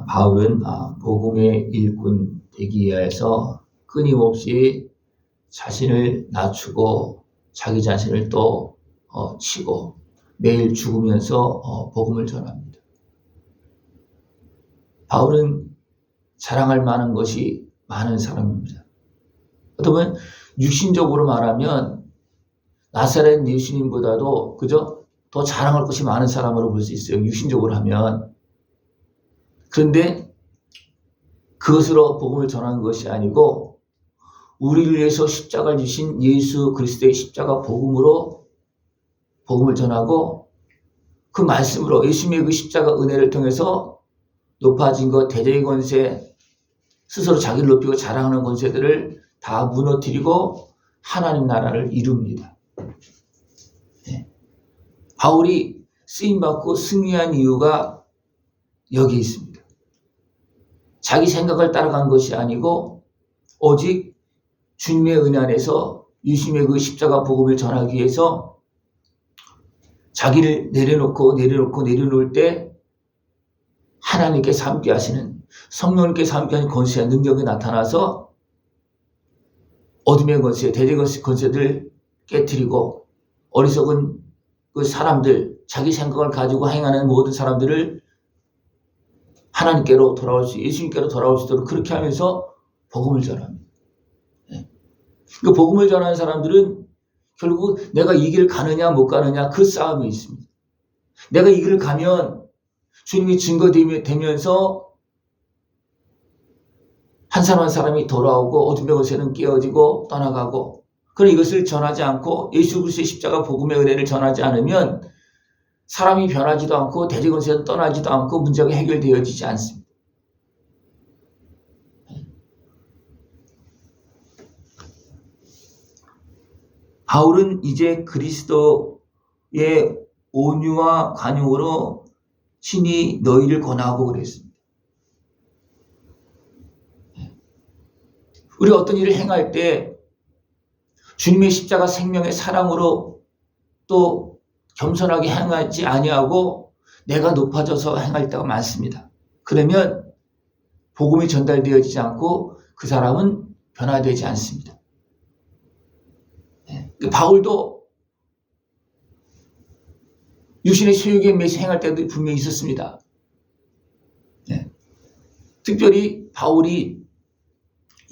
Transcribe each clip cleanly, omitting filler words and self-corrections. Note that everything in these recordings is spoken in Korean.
바울은 복음의 일꾼 되기 위해서 끊임없이 자신을 낮추고 자기 자신을 또 치고 매일 죽으면서 복음을 전합니다. 바울은 자랑할 만한 것이 많은 사람입니다. 어떻게 보면 육신적으로 말하면 나사렛 예수님보다도 그저 더 자랑할 것이 많은 사람으로 볼 수 있어요. 육신적으로 하면. 그런데 그것으로 복음을 전하는 것이 아니고 우리를 위해서 십자가를 주신 예수 그리스도의 십자가 복음으로 복음을 전하고 그 말씀으로 예수님의 그 십자가 은혜를 통해서 높아진 것, 대적의 권세, 스스로 자기를 높이고 자랑하는 권세들을 다 무너뜨리고 하나님 나라를 이룹니다. 네. 바울이 쓰임받고 승리한 이유가 여기 있습니다. 자기 생각을 따라간 것이 아니고 오직 주님의 은혜 안에서 예수님의 그 십자가 복음을 전하기 위해서 자기를 내려놓을 때 하나님께서 함께 하시는, 성령님께서 함께 하는 권세와 능력이 나타나서 어둠의 권세, 대적의 권세들을 깨트리고 어리석은 그 사람들, 자기 생각을 가지고 행하는 모든 사람들을 하나님께로 돌아올 수, 예수님께로 돌아올 수 있도록 그렇게 하면서 복음을 전합니다. 그 복음을 전하는 사람들은 결국 내가 이 길을 가느냐 못 가느냐 그 싸움이 있습니다. 내가 이 길을 가면 주님이 증거되면서 한 사람 한 사람이 돌아오고 어둠의 권세는 깨어지고 떠나가고, 그런 이것을 전하지 않고 예수 그리스도의 십자가 복음의 은혜를 전하지 않으면 사람이 변하지도 않고 대적의 권세는 떠나지도 않고 문제가 해결되어지지 않습니다. 바울은 이제 그리스도의 온유와 관용으로 친히 너희를 권하고 그랬습니다. 우리가 어떤 일을 행할 때 주님의 십자가 생명의 사랑으로 또 겸손하게 행하지 아니하고 내가 높아져서 행할 때가 많습니다. 그러면 복음이 전달되어지지 않고 그 사람은 변화되지 않습니다. 바울도 육신의 소욕에 매시 행할 때도 분명히 있었습니다. 특별히 바울이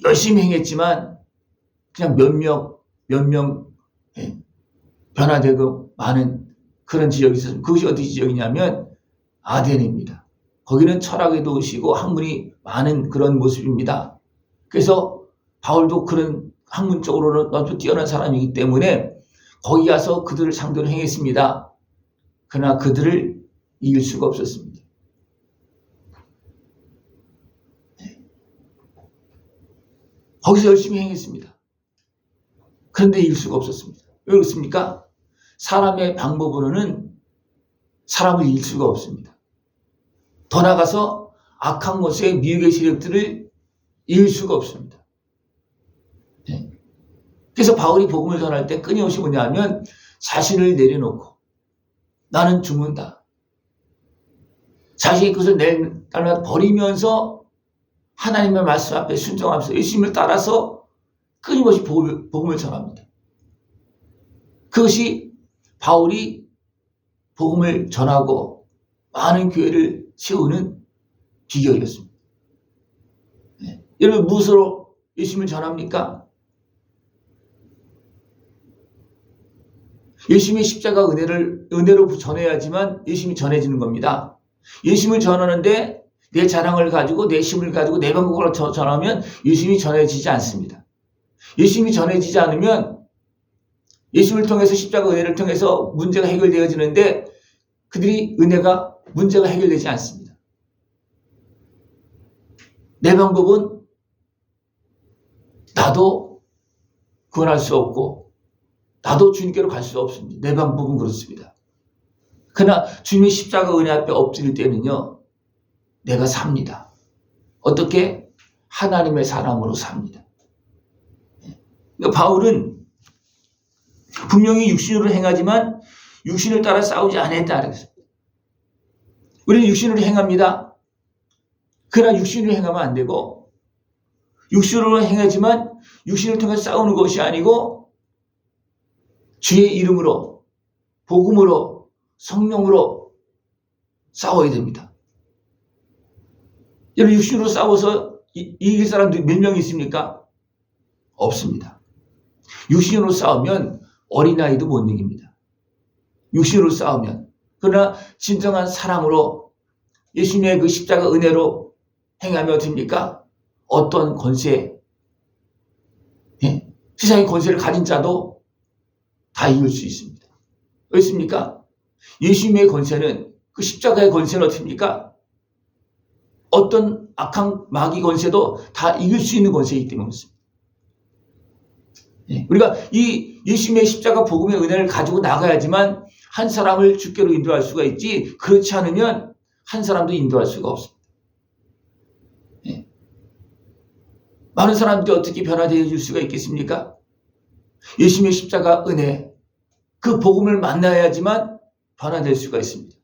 열심히 행했지만 그냥 몇 명 변화되고 많은 그런 지역이 있었습니다. 그것이 어디 지역이냐면 아덴입니다. 거기는 철학의 도시고 학문이 많은 그런 모습입니다. 그래서 바울도 그런 학문적으로는 아주 뛰어난 사람이기 때문에 거기 가서 그들을 상대로 행했습니다. 그러나 그들을 이길 수가 없었습니다. 거기서 열심히 행했습니다. 그런데 이길 수가 없었습니다. 왜 그렇습니까? 사람의 방법으로는 사람을 이길 수가 없습니다. 더 나아가서 악한 것의 미혹의 세력들을 이길 수가 없습니다. 그래서 바울이 복음을 전할 때 끊임없이 뭐냐면 자신을 내려놓고 나는 죽는다. 자신이 그것을 버리면서 하나님의 말씀 앞에 순종하면서 예수님을 따라서 끊임없이 복음을 전합니다. 그것이 바울이 복음을 전하고 많은 교회를 세우는 비결이었습니다. 여러분 무엇으로 예수님을 전합니까? 예수님의 십자가 은혜로 전해야지만 예수님이 전해지는 겁니다. 예수님을 전하는데 내 자랑을 가지고 내 힘을 가지고 내 방법으로 전하면 예수님이 전해지지 않습니다. 예수님이 전해지지 않으면 예수님을 통해서 십자가 은혜를 통해서 문제가 해결되어지는데 문제가 해결되지 않습니다. 내 방법은 나도 구원할 수 없고 나도 주님께로 갈 수 없습니다. 내 방법은 그렇습니다. 그러나 주님의 십자가 은혜 앞에 엎드릴 때는요, 내가 삽니다. 어떻게? 하나님의 사랑으로 삽니다. 그러니까 바울은 분명히 육신으로 행하지만 육신을 따라 싸우지 않았다. 우리는 육신으로 행합니다. 그러나 육신으로 행하면 안 되고, 육신으로 행하지만 육신을 통해 싸우는 것이 아니고 주의 이름으로, 복음으로, 성령으로 싸워야 됩니다. 여러분, 육신으로 싸워서 이길 사람들이 몇 명 있습니까? 없습니다. 육신으로 싸우면 어린아이도 못 이깁니다. 육신으로 싸우면. 그러나 진정한 사랑으로 예수님의 그 십자가 은혜로 행하면 됩니까? 어떤 권세, 세상의 권세를 가진 자도 다 이길 수 있습니다. 왜습니까? 예수님의 권세는, 그 십자가의 권세는 어떻습니까? 어떤 악한 마귀 권세도 다 이길 수 있는 권세이기 때문에 그렇습니다. 우리가 이 예수님의 십자가 복음의 은혜를 가지고 나가야지만 한 사람을 주께로 인도할 수가 있지, 그렇지 않으면 한 사람도 인도할 수가 없습니다. 많은 사람들이 어떻게 변화되어 줄 수가 있겠습니까? 예수님의 십자가 은혜, 그 복음을 만나야지만 변화될 수가 있습니다.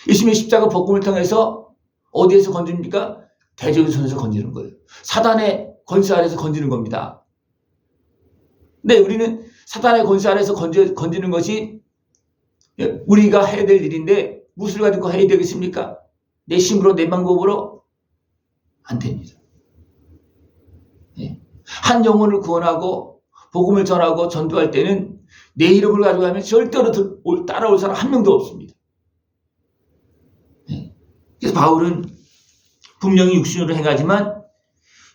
예수님의 십자가 복음을 통해서 어디에서 건집니까? 대적의 손에서 건지는 거예요. 사단의 권세 아래서 건지는 겁니다. 네, 우리는 사단의 권세 아래서 건지는 것이 우리가 해야 될 일인데 무엇을 가지고 해야 되겠습니까? 내 힘으로, 내 방법으로? 안 됩니다. 한 영혼을 구원하고 복음을 전하고 전도할 때는 내 이름을 가지고 하면 절대로 따라올 사람 한 명도 없습니다. 그래서 바울은 분명히 육신으로 행하지만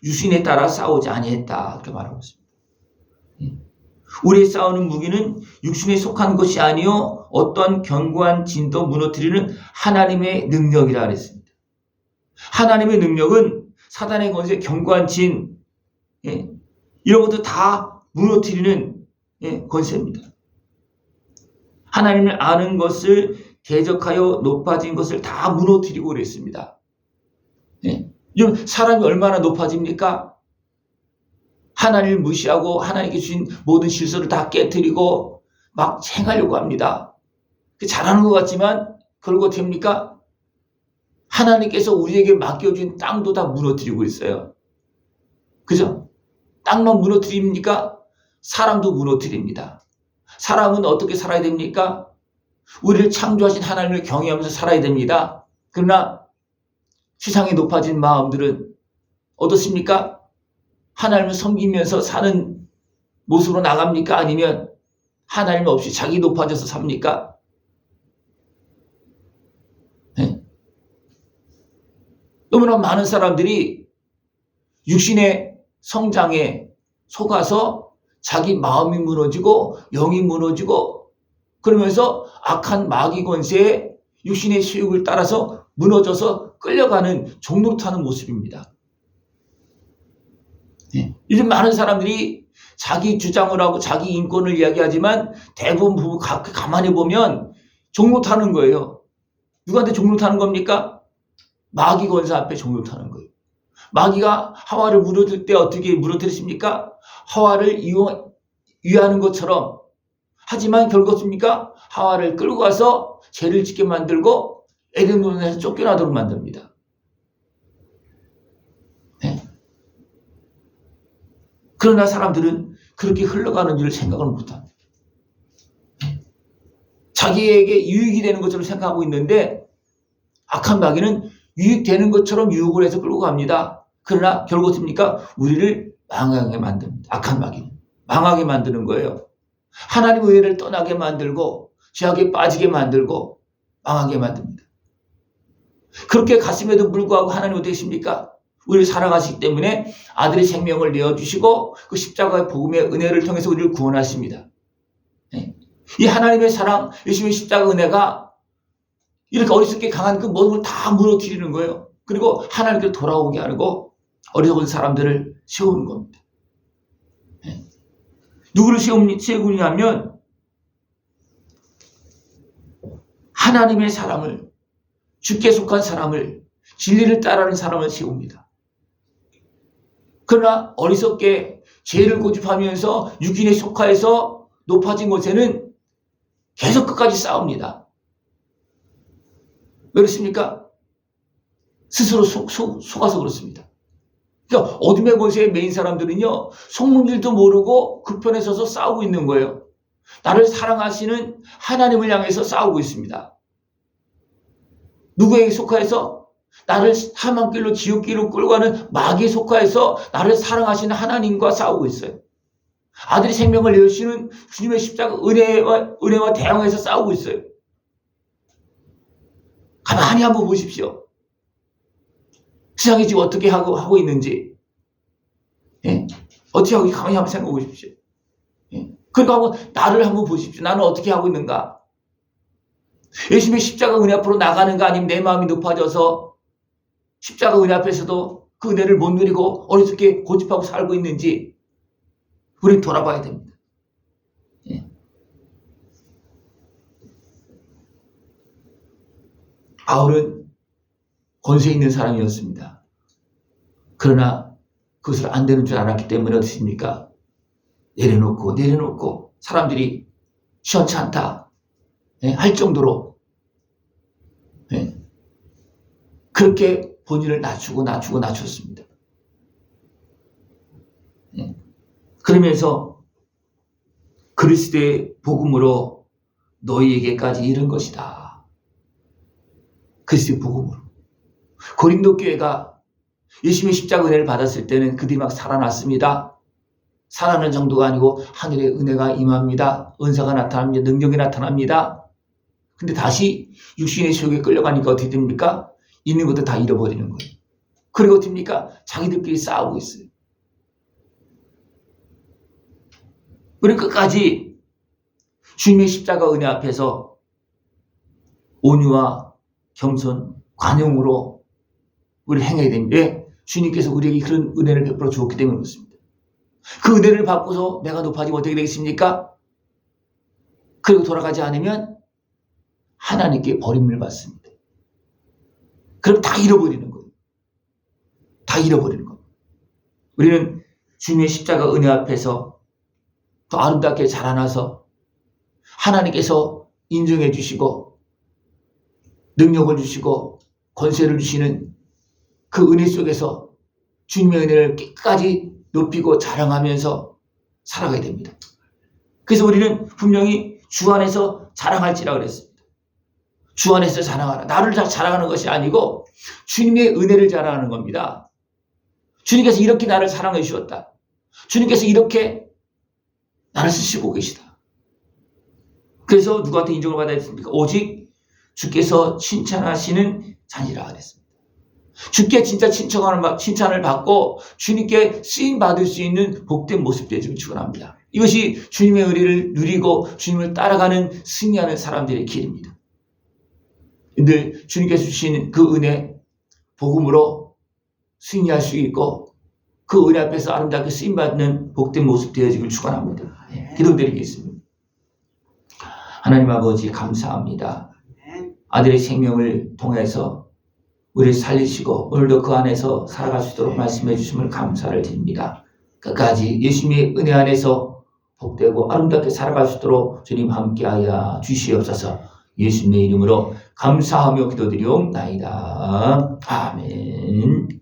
육신에 따라 싸우지 아니했다, 그렇게 말하고 있습니다. 우리의 싸우는 무기는 육신에 속한 것이 아니요 어떤 견고한 진도 무너뜨리는 하나님의 능력이라 그랬습니다. 하나님의 능력은 사단의 권세, 견고한 진, 이런 것도 다 무너뜨리는 권세입니다. 하나님을 아는 것을 대적하여 높아진 것을 다 무너뜨리고 그랬습니다. 사람이 얼마나 높아집니까? 하나님을 무시하고 하나님께 주신 모든 질서를 다 깨뜨리고 막 행하려고 합니다. 잘하는 것 같지만 그런 거 됩니까? 하나님께서 우리에게 맡겨준 땅도 다 무너뜨리고 있어요. 그죠? 땅만 무너뜨립니까? 사람도 무너뜨립니다. 사람은 어떻게 살아야 됩니까? 우리를 창조하신 하나님을 경외하면서 살아야 됩니다. 그러나 세상에 높아진 마음들은 어떻습니까? 하나님을 섬기면서 사는 모습으로 나갑니까? 아니면 하나님 없이 자기 높아져서 삽니까? 너무나 많은 사람들이 육신의 성장에 속아서 자기 마음이 무너지고 영이 무너지고 그러면서 악한 마귀 권세에 육신의 수욕을 따라서 무너져서 끌려가는 종로로 타는 모습입니다. 요즘 많은 사람들이 자기 주장을 하고 자기 인권을 이야기하지만 대부분 가만히 보면 종로 타는 거예요. 누구한테 종로 타는 겁니까? 마귀 권세 앞에 종로 타는 거예요. 마귀가 하와를 무너뜨릴 때 어떻게 무너뜨렸습니까? 하와를 위하는 것처럼, 하지만 결국 어떻습니까? 하와를 끌고 가서 죄를 짓게 만들고 에덴동산에서 쫓겨나도록 만듭니다. 그러나 사람들은 그렇게 흘러가는 일을 생각을 못합니다. 자기에게 유익이 되는 것처럼 생각하고 있는데 악한 마귀는 유익되는 것처럼 유혹을 해서 끌고 갑니다. 그러나 결국 어떻습니까? 우리를 망하게 만듭니다. 악한 마귀는 망하게 만드는 거예요. 하나님의 은혜를 떠나게 만들고 죄악에 빠지게 만들고 망하게 만듭니다. 그렇게 갔음에도 불구하고 하나님 어떻게 하십니까? 우리를 사랑하시기 때문에 아들의 생명을 내어주시고 그 십자가의 복음의 은혜를 통해서 우리를 구원하십니다. 이 하나님의 사랑, 예수님의 십자가 은혜가 이렇게 어리석게 강한 그 모든 걸 다 무너뜨리는 거예요. 그리고 하나님께 돌아오게 하고 어리석은 사람들을 세우는 겁니다. 누구를 세우냐면 하나님의 사람을, 주께 속한 사람을, 진리를 따르는 사람을 세웁니다. 그러나 어리석게 죄를 고집하면서 육인에 속하여서 높아진 곳에는 계속 끝까지 싸웁니다. 왜 그렇습니까? 스스로 속아서 그렇습니다. 그러니까 어둠의 권세에 매인 사람들은요, 속는 줄도 모르고 그 편에 서서 싸우고 있는 거예요. 나를 사랑하시는 하나님을 향해서 싸우고 있습니다. 누구에게 속하여서? 나를 사망길로 지옥길로 끌고 가는 마귀에 속하여서 나를 사랑하시는 하나님과 싸우고 있어요. 아들이 생명을 내어주시는 주님의 십자가 은혜와 대항해서 싸우고 있어요. 가만히 한번 보십시오. 세상이 지금 어떻게 하고 있는지. 예? 어떻게 하고 가만히 한번 생각해 보십시오. 예? 그러니까 나를 한번 보십시오. 나는 어떻게 하고 있는가? 예수님의 십자가 은혜 앞으로 나가는가, 아니면 내 마음이 높아져서 십자가 은혜 앞에서도 그 은혜를 못 누리고 어리석게 고집하고 살고 있는지 우리는 돌아봐야 됩니다. 예. 바울은 권세 있는 사람이었습니다. 그러나 그것을 안 되는 줄 알았기 때문에 어떻습니까? 내려놓고 사람들이 시원치 않다, 예? 할 정도로, 예? 그렇게 본인을 낮췄습니다. 예? 그러면서 그리스도의 복음으로 너희에게까지 이른 것이다. 그리스도의 복음으로. 고린도 교회가 예수님의 십자가 은혜를 받았을 때는 그들이 막 살아났습니다. 살아나는 정도가 아니고 하늘의 은혜가 임합니다. 은사가 나타납니다. 능력이 나타납니다. 근데 다시 육신의 세력에 끌려가니까 어떻게 됩니까? 있는 것도 다 잃어버리는 거예요. 그리고 어떻게 됩니까? 자기들끼리 싸우고 있어요. 우리 끝까지 주님의 십자가 은혜 앞에서 온유와 겸손, 관용으로 우리를 행해야 됩니다. 왜? 주님께서 우리에게 그런 은혜를 베풀어 주었기 때문에 그렇습니다. 그 은혜를 받고서 내가 높아지면 어떻게 되겠습니까? 그리고 돌아가지 않으면 하나님께 버림을 받습니다. 그럼 다 잃어버리는 거예요. 다 잃어버리는 거예요. 우리는 주님의 십자가 은혜 앞에서 더 아름답게 자라나서 하나님께서 인정해 주시고 능력을 주시고 권세를 주시는 그 은혜 속에서 주님의 은혜를 끝까지 높이고 자랑하면서 살아가야 됩니다. 그래서 우리는 분명히 주 안에서 자랑할지라 그랬습니다. 주 안에서 자랑하라. 나를 자랑하는 것이 아니고 주님의 은혜를 자랑하는 겁니다. 주님께서 이렇게 나를 사랑해 주셨다. 주님께서 이렇게 나를 쓰시고 계시다. 그래서 누구한테 인정을 받아야 했습니까? 오직 주께서 칭찬하시는 자니라 그랬습니다. 주께 진짜 칭찬을 받고 주님께 쓰임 받을 수 있는 복된 모습 되기를 축원합니다. 이것이 주님의 은혜를 누리고 주님을 따라가는 승리하는 사람들의 길입니다. 늘 주님께서 주신 그 은혜, 복음으로 승리할 수 있고 그 은혜 앞에서 아름답게 쓰임 받는 복된 모습 되어지길 축원합니다. 기도드리겠습니다. 하나님 아버지 감사합니다. 아들의 생명을 통해서 우리를 살리시고 오늘도 그 안에서 살아갈 수 있도록 말씀해 주심을 감사를 드립니다. 끝까지 예수님의 은혜 안에서 복되고 아름답게 살아갈 수 있도록 주님 함께하여 주시옵소서. 예수님의 이름으로 감사하며 기도드리옵나이다. 아멘.